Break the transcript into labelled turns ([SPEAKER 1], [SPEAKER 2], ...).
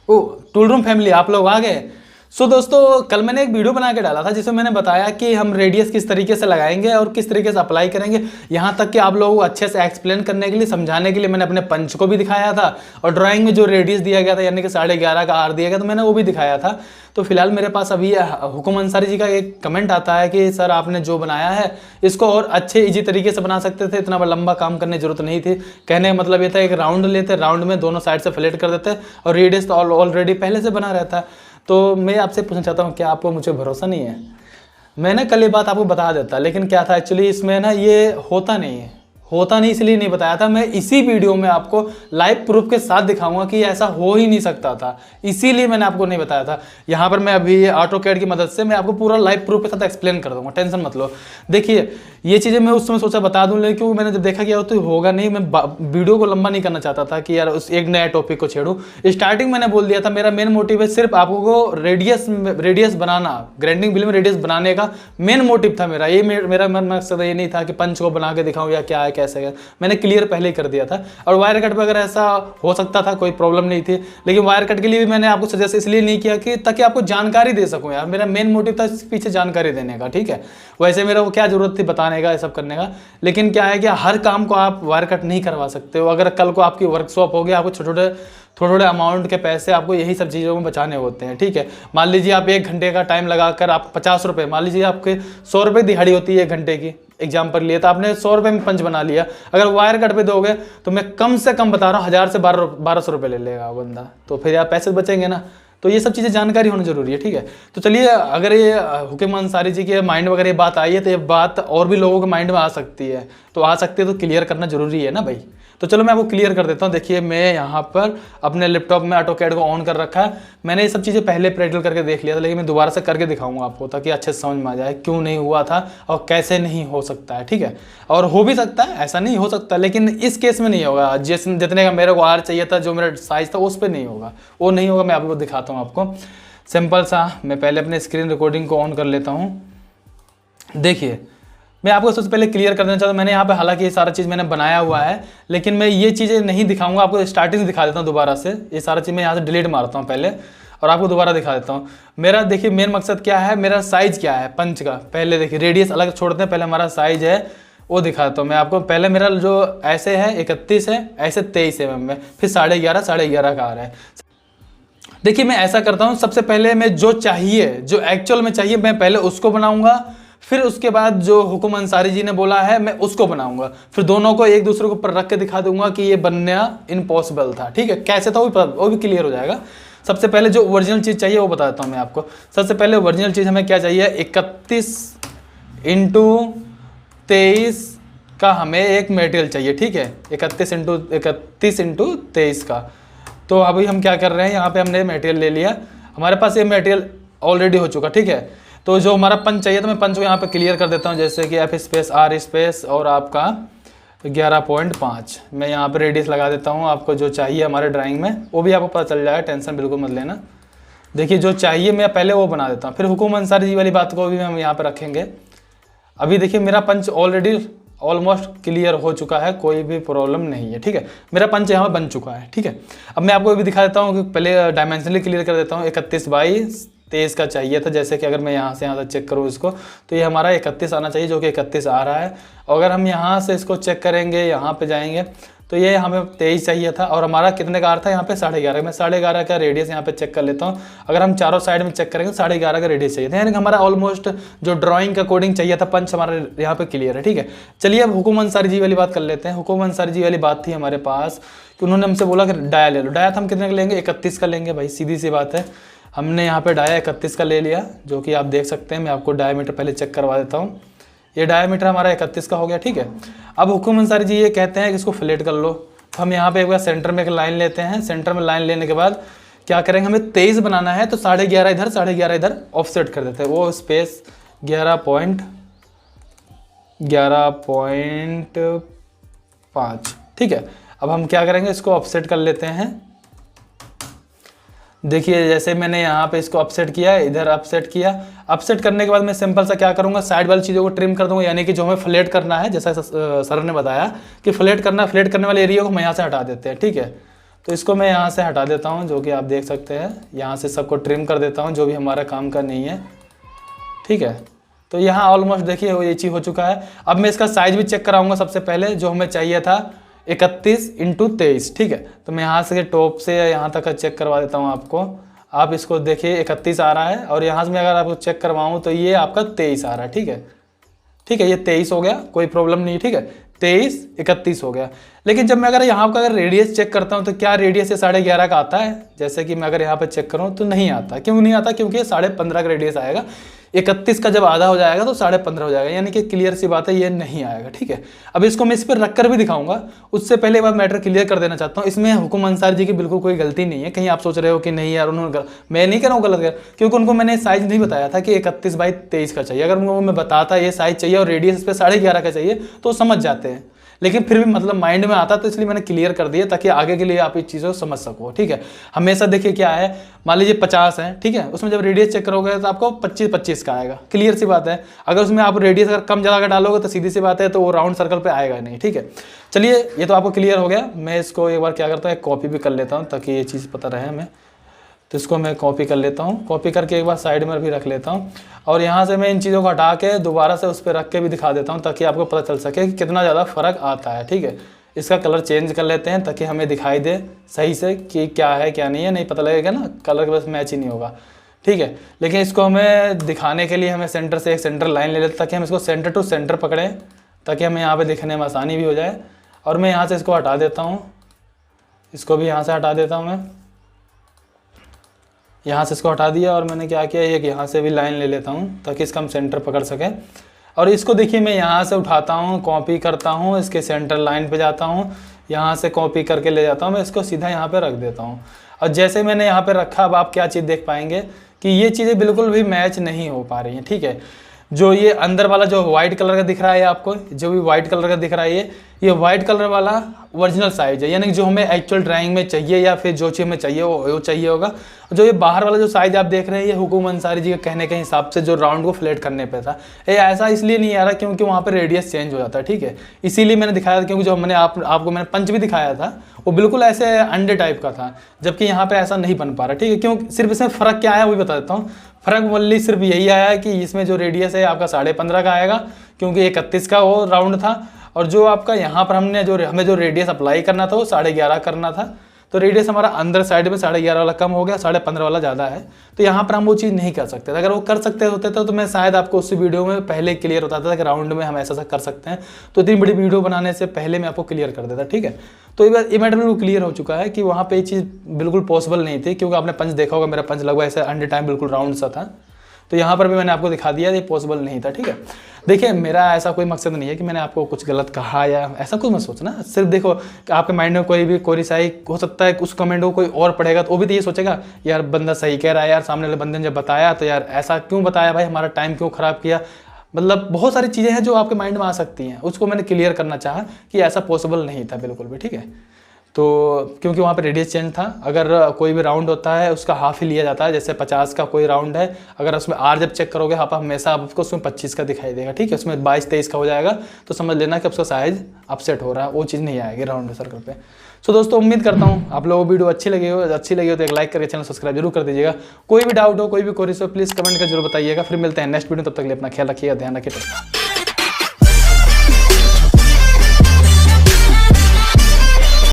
[SPEAKER 1] ओ tool room family, आप लोग आ गए। सो दोस्तों, कल मैंने एक वीडियो बना के डाला था जिसमें मैंने बताया कि हम रेडियस किस तरीके से लगाएंगे और किस तरीके से अप्लाई करेंगे। यहाँ तक कि आप लोगों को अच्छे से एक्सप्लेन करने के लिए, समझाने के लिए मैंने अपने पंच को भी दिखाया था, और ड्राइंग में जो रेडियस दिया गया था यानी कि 11.5 का आर दिया गया, तो मैंने वो भी दिखाया था। तो फिलहाल मेरे पास अभी हुकुम अंसारी जी का एक कमेंट आता है कि सर आपने जो बनाया है इसको और अच्छे ईजी तरीके से बना सकते थे, इतना लंबा काम करने की जरूरत नहीं थी। कहने का मतलब ये था, एक राउंड लेते, राउंड में दोनों साइड से फ्लैट कर देते और रेडियस तो ऑलरेडी पहले से बना रहता है। तो मैं आपसे पूछना चाहता हूँ, क्या आपको मुझे भरोसा नहीं है? मैंने कल ये बात आपको बता देता, लेकिन क्या था एक्चुअली इसमें ना, ये होता नहीं है, होता नहीं इसलिए नहीं बताया था। मैं इसी वीडियो में आपको लाइव प्रूफ के साथ दिखाऊंगा कि ऐसा हो ही नहीं सकता था, इसीलिए मैंने आपको नहीं बताया था। यहाँ पर मैं अभी ऑटोकैड की मदद से मैं आपको पूरा लाइव प्रूफ के साथ एक्सप्लेन कर दूंगा, टेंशन मत लो। देखिए ये चीज़ें मैं उस समय सोचा बता दूं, लेकिन क्योंकि मैंने जब देखा कि तो होगा नहीं, मैं वीडियो को लंबा नहीं करना चाहता था कि यार उस एक नया टॉपिक को छेड़ूं। स्टार्टिंग मैंने बोल दिया था, मेरा मेन मोटिव है सिर्फ आपको रेडियस बनाना, ग्राइंडिंग व्हील में रेडियस बनाने का मेन मोटिव था मेरा। ये मेरा मकसद ये नहीं था कि पंच को बना के दिखाऊं या क्या है कैसे है, मैंने क्लियर पहले ही कर दिया था। और वायर कट पर अगर ऐसा हो सकता था कोई प्रॉब्लम नहीं थी, लेकिन वायर कट के लिए भी मैंने आपको सजेस्ट इसलिए नहीं किया कि ताकि आपको जानकारी दे सकूं यार, मेरा मेन मोटिव था इस पीछे जानकारी देने का, ठीक है। वैसे मेरा वो क्या जरूरत थी बताने का, ये सब करने का, लेकिन क्या है कि हर काम को आप वायर कट नहीं करवा सकते हो। अगर कल को आपकी वर्कशॉप होगी, आपको छोटे थोड़े अमाउंट के पैसे आपको यही सब चीज़ों में बचाने होते हैं, ठीक है। मान लीजिए आप 1 घंटे का टाइम लगाकर आप 50 रुपये, मान लीजिए आपके 100 रुपये दिहाड़ी होती है 1 घंटे की, एग्जाम्पल लिए, तो आपने 100 रुपये में पंच बना लिया। अगर वायर कट पे दोगे तो मैं कम से कम बता रहा हूँ 1000 से 1200 रुपये ले लेगा बंदा, तो फिर यार पैसे बचेंगे ना। तो ये सब चीज़ें जानकारी होनी जरूरी है, ठीक है। तो चलिए, अगर ये हुकुम अंसारी जी के माइंड वगैरह ये बात आई है तो ये बात और भी लोगों के माइंड में आ सकती है, तो आ सकती है तो क्लियर करना जरूरी है ना भाई। तो चलो मैं आपको क्लियर कर देता हूँ। देखिए मैं यहाँ पर अपने लैपटॉप में ऑटोकैड को ऑन कर रखा है। मैंने ये सब चीज़ें पहले प्रैक्टिकल करके देख लिया था, लेकिन मैं दोबारा से करके दिखाऊंगा आपको ताकि अच्छे से समझ में आ जाए क्यों नहीं हुआ था और कैसे नहीं हो सकता है, ठीक है। और हो भी सकता है, ऐसा नहीं हो सकता, लेकिन इस केस में नहीं होगा। जितने का मेरे को आर चाहिए था, जो मेरा साइज था, उस पर नहीं होगा, वो नहीं होगा। मैं आपको दिखाता हूँ आपको सिंपल सा। मैं पहले अपने स्क्रीन रिकॉर्डिंग को ऑन कर लेता हूँ। देखिए मैं आपको सबसे पहले क्लियर कर देना चाहता हूँ, मैंने यहाँ पे हालांकि ये सारा चीज़ मैंने बनाया हुआ है, लेकिन मैं ये चीज़ें नहीं दिखाऊंगा आपको। स्टार्टिंग दिखा देता हूँ दोबारा से, ये सारा चीज़ मैं यहाँ से डिलीट मारता हूँ पहले और आपको दोबारा दिखा देता हूँ। मेरा देखिए मेन मकसद क्या है, मेरा साइज़ क्या है पंच का। पहले देखिए रेडियस अलग छोड़ते हैं, पहले हमारा साइज़ है वो दिखाता हूँ मैं आपको। पहले मेरा जो ऐसे है 31 है, ऐसे 23 mm में, फिर 11.5 का आ रहा है। देखिए मैं ऐसा करता हूँ, सबसे पहले मैं जो चाहिए, जो एक्चुअल में चाहिए, मैं पहले उसको बनाऊंगा, फिर उसके बाद जो हुकुम अंसारी जी ने बोला है मैं उसको बनाऊंगा, फिर दोनों को एक दूसरे के ऊपर रख के दिखा दूंगा कि ये बनना इम्पॉसिबल था, ठीक है। कैसे था वो भी क्लियर हो जाएगा। सबसे पहले जो ओरिजिनल चीज़ चाहिए वो बताता हूँ मैं आपको। सबसे पहले ओरिजिनल चीज़ हमें क्या चाहिए, 31 × 23 का हमें एक मटेरियल चाहिए, ठीक है। 31 × 23 का। तो अभी हम क्या कर रहे हैं, यहाँ पे हमने मटेरियल ले लिया, हमारे पास ये मटेरियल ऑलरेडी हो चुका, ठीक है। तो जो हमारा पंच चाहिए, तो मैं पंच को यहाँ पे क्लियर कर देता हूँ, जैसे कि F_R और आपका 11.5 मैं यहाँ पे रेडियस लगा देता हूँ। आपको जो चाहिए हमारे ड्राइंग में वो भी आपको पता चल जाएगा, टेंशन बिल्कुल मत लेना। देखिए जो चाहिए मैं पहले वो बना देता हूँ, फिर हुकुम अंसारी जी वाली बात को भी हम यहाँ पर रखेंगे। अभी देखिए मेरा पंच ऑलरेडी ऑलमोस्ट क्लियर हो चुका है, कोई भी प्रॉब्लम नहीं है, ठीक है। मेरा पंच यहाँ बन चुका है, ठीक है। अब मैं आपको भी दिखा देता हूँ कि पहले डायमेंशनली क्लियर कर देता हूँ। 31/23 का चाहिए था, जैसे कि अगर मैं यहाँ से यहाँ तक चेक करूँ इसको, तो ये हमारा 31 आना चाहिए, जो कि 31 आ रहा है। और अगर हम यहाँ से इसको चेक करेंगे, यहाँ पे जाएंगे, तो ये हमें 23 चाहिए था, और हमारा कितने का आ रहा था यहाँ पे 11.5। मैं 11.5 का रेडियस यहाँ पे चेक कर लेता हूँ। अगर हम चारों साइड में चेक करेंगे 11.5 का रेडियस चाहिए था, यानी कि हमारा ऑलमोस्ट जो ड्राइंग के अकॉर्डिंग चाहिए था पंच हमारा यहाँ पे क्लियर है, ठीक है। चलिए अब हुकुम अंसारी जी वाली बात कर लेते हैं। हुकुम अंसारी जी वाली बात थी हमारे पास कि उन्होंने हमसे बोला कि डाया ले लो। डाया हम कितने का लेंगे, 31 का लेंगे भाई, सीधी सी बात है। हमने यहाँ पे डाया 31 का ले लिया, जो कि आप देख सकते हैं। मैं आपको डायमीटर पहले चेक करवा देता हूँ। ये डायमीटर हमारा 31 का हो गया, ठीक है। अब हुकुम अंसारी जी ये कहते हैं कि इसको फ्लैट कर लो। तो हम यहाँ पे एक बार सेंटर में एक लाइन लेते हैं। सेंटर में लाइन लेने के बाद क्या करेंगे, हमें 23 बनाना है, तो 11.5 इधर 11.5 इधर ऑफसेट कर देते हैं। वो स्पेस 11.5, ठीक है। अब हम क्या करेंगे, इसको ऑफसेट कर लेते हैं। देखिए जैसे मैंने यहाँ पे इसको अपसेट किया, इधर अपसेट किया। अपसेट करने के बाद मैं सिंपल सा क्या करूँगा, साइड वाली चीज़ों को ट्रिम कर दूँगा, यानी कि जो हमें फ्लैट करना है, जैसा सर ने बताया कि फ्लैट करना, फ्लैट करने वाले एरिया को हम यहाँ से हटा देते हैं, ठीक है। तो इसको मैं यहाँ से हटा देता हूँ, जो कि आप देख सकते हैं। यहाँ से सबको ट्रिम कर देता हूँ जो भी हमारा काम का नहीं है, ठीक है। तो यहाँ ऑलमोस्ट देखिए ये चीज़ हो चुका है। अब मैं इसका साइज़ भी चेक कराऊंगा सबसे पहले, जो हमें चाहिए था 31x23, ठीक है। तो मैं यहाँ से टॉप से यहाँ तक का चेक करवा देता हूँ आपको। आप इसको देखिए 31 आ रहा है, और यहाँ से मैं अगर आपको चेक करवाऊँ तो ये आपका 23 आ रहा है, ठीक है। ठीक है, ये 23 हो गया, कोई प्रॉब्लम नहीं, ठीक है। 23 31 हो गया। लेकिन जब मैं अगर यहाँ का अगर रेडियस चेक करता हूँ तो क्या रेडियस ये 11.5 का आता है? जैसे कि मैं अगर यहाँ पे चेक करूँ तो नहीं आता। क्यों नहीं आता? क्योंकि ये 15.5 का रेडियस आएगा। 31 का जब आधा हो जाएगा तो 15.5 हो जाएगा, यानी कि क्लियर सी बात है ये नहीं आएगा, ठीक है। अब इसको मैं इस पर रख कर भी दिखाऊंगा, उससे पहले एक बार मैटर क्लियर कर देना चाहता हूँ। इसमें हुकुम अंसारी जी की बिल्कुल कोई गलती नहीं है। कहीं आप सोच रहे हो कि नहीं यार उन्होंने मैं नहीं कर रहा हूँ गलत कर, क्योंकि उनको मैंने साइज नहीं बताया था कि 31x23 का चाहिए। अगर उनको मैं बताता ये साइज चाहिए और रेडियस इस पर 11.5 का चाहिए तो समझ जाते हैं, लेकिन फिर भी मतलब माइंड में आता, तो इसलिए मैंने क्लियर कर दिया ताकि आगे के लिए आप इस चीज़ों को समझ सको, ठीक है। हमेशा देखिए क्या है, मान लीजिए 50 है, ठीक है, उसमें जब रेडियस चेक करोगे तो आपको 25 का आएगा, क्लियर सी बात है। अगर उसमें आप रेडियस अगर कम ज़्यादा का डालोगे तो सीधी सी बात है तो वो राउंड सर्कल पे आएगा नहीं, ठीक है। चलिए ये तो आपको क्लियर हो गया। मैं इसको एक बार क्या करता हूँ, एक कॉपी भी कर लेता हूँ ताकि ये चीज़ पता रहे हमें। तो इसको मैं कॉपी कर लेता हूँ, कॉपी करके एक बार साइड में भी रख लेता हूँ, और यहाँ से मैं इन चीज़ों को हटा के दोबारा से उस पर रख के भी दिखा देता हूँ ताकि आपको पता चल सके कि कितना ज़्यादा फ़र्क आता है, ठीक है। इसका कलर चेंज कर लेते हैं ताकि हमें दिखाई दे सही से कि क्या है क्या नहीं है, नहीं पता लगेगा ना, कलर के बस मैच ही नहीं होगा, ठीक है। लेकिन इसको हमें दिखाने के लिए हमें सेंटर से एक सेंटर लाइन ले लेते ताकि हम इसको सेंटर टू सेंटर पकड़ें, ताकि हमें यहाँ पर दिखने में आसानी भी हो जाए। और मैं यहाँ से इसको हटा देता हूँ, इसको भी यहाँ से हटा देता हूँ मैं, यहाँ से इसको हटा दिया। और मैंने क्या किया, एक यहाँ से भी लाइन ले लेता हूँ ताकि इसका हम सेंटर पकड़ सकें। और इसको देखिए मैं यहाँ से उठाता हूँ, कॉपी करता हूँ, इसके सेंटर लाइन पे जाता हूँ, यहाँ से कॉपी करके ले जाता हूँ, मैं इसको सीधा यहाँ पे रख देता हूँ। और जैसे मैंने यहाँ पे रखा, अब आप क्या चीज़ देख पाएंगे कि ये चीज़ें बिल्कुल भी मैच नहीं हो पा रही हैं, ठीक है। जो ये अंदर वाला जो वाइट कलर का दिख रहा है आपको, जो भी वाइट कलर का दिख रहा है ये वाइट कलर वाला ओरिजिनल साइज है, यानी जो हमें एक्चुअल ड्राइंग में चाहिए या फिर जो चीज़ हमें चाहिए वो चाहिए होगा। जो ये बाहर वाला जो साइज आप देख रहे हैं ये हुकुम अंसारी जी के कहने के हिसाब से जो राउंड को फ्लैट करने पे था। ये ऐसा इसलिए नहीं आ रहा क्योंकि वहाँ पर रेडियस चेंज हो जाता है, ठीक है। इसीलिए मैंने दिखाया था, क्योंकि जो मैंने आपको मैंने पंच भी दिखाया था वो बिल्कुल ऐसे अंडे टाइप का था, जबकि यहाँ पर ऐसा नहीं बन पा रहा, ठीक है। क्यों, सिर्फ इसमें फ़र्क क्या आया वो भी बता देता हूँ। फ़र्क वल्ली सिर्फ यही आया है कि इसमें जो रेडियस है आपका 15.5 का आएगा, क्योंकि 31 का वो राउंड था, और जो आपका यहाँ पर हमें जो रेडियस अप्लाई करना था वो 11.5 करना था। तो रेडियस हमारा अंदर साइड में 11.5 वाला कम हो गया, 15.5 वाला ज़्यादा है। तो यहाँ पर हम वो चीज़ नहीं कर सकते थे। अगर वो कर सकते होते तो मैं शायद आपको उस वीडियो में पहले क्लियर बताता था कि राउंड में हम ऐसा कर सकते हैं। तो इतनी बड़ी वीडियो बनाने से पहले मैं आपको क्लियर कर देता, ठीक है। तो ये मैटर बिल्कुल क्लियर हो चुका है कि वहाँ पर ये चीज़ बिल्कुल पॉसिबल नहीं थी, क्योंकि आपने पंच देखा होगा, मेरा पंच लगभग ऐसे अंडे टाइम बिल्कुल राउंड सा था। तो यहाँ पर भी मैंने आपको दिखा दिया, ये पॉसिबल नहीं था, ठीक है। देखिए मेरा ऐसा कोई मकसद नहीं है कि मैंने आपको कुछ गलत कहा या ऐसा कुछ मत सोचना। सिर्फ देखो कि आपके माइंड में कोई भी कोरिसाई हो सकता है, उस कमेंट को कोई और पढ़ेगा तो वो भी तो ये सोचेगा यार बंदा सही कह रहा है, यार सामने वाले बंदे ने जब बताया तो यार ऐसा क्यों बताया भाई, हमारा टाइम क्यों ख़राब किया। मतलब बहुत सारी चीज़ें हैं जो आपके माइंड में आ सकती हैं, उसको मैंने क्लियर करना चाहा कि ऐसा पॉसिबल नहीं था बिल्कुल भी, ठीक है। तो क्योंकि वहाँ पे रेडियस चेंज था, अगर कोई भी राउंड होता है उसका हाफ ही लिया जाता है। जैसे 50 का कोई राउंड है, अगर उसमें आर जब चेक करोगे आप हमेशा आपको उसमें 25 का दिखाई देगा, ठीक है। उसमें 22-23 का हो जाएगा तो समझ लेना कि उसका साइज अपसेट हो रहा है, वो चीज़ नहीं आएगी राउंड सर्कल पे। सो दोस्तों उम्मीद करता हूँ आप लोगों को वीडियो अच्छी लगी हो तो एक लाइक करके चैनल सब्सक्राइब जरूर कर दीजिएगा। कोई भी डाउट हो, कोई भी क्वेरी हो, प्लीज़ कमेंट कर जरूर बताइएगा। फिर मिलते हैं नेक्स्ट वीडियो, तब तक के लिए अपना ख्याल रखिएगा, ध्यान रखिए।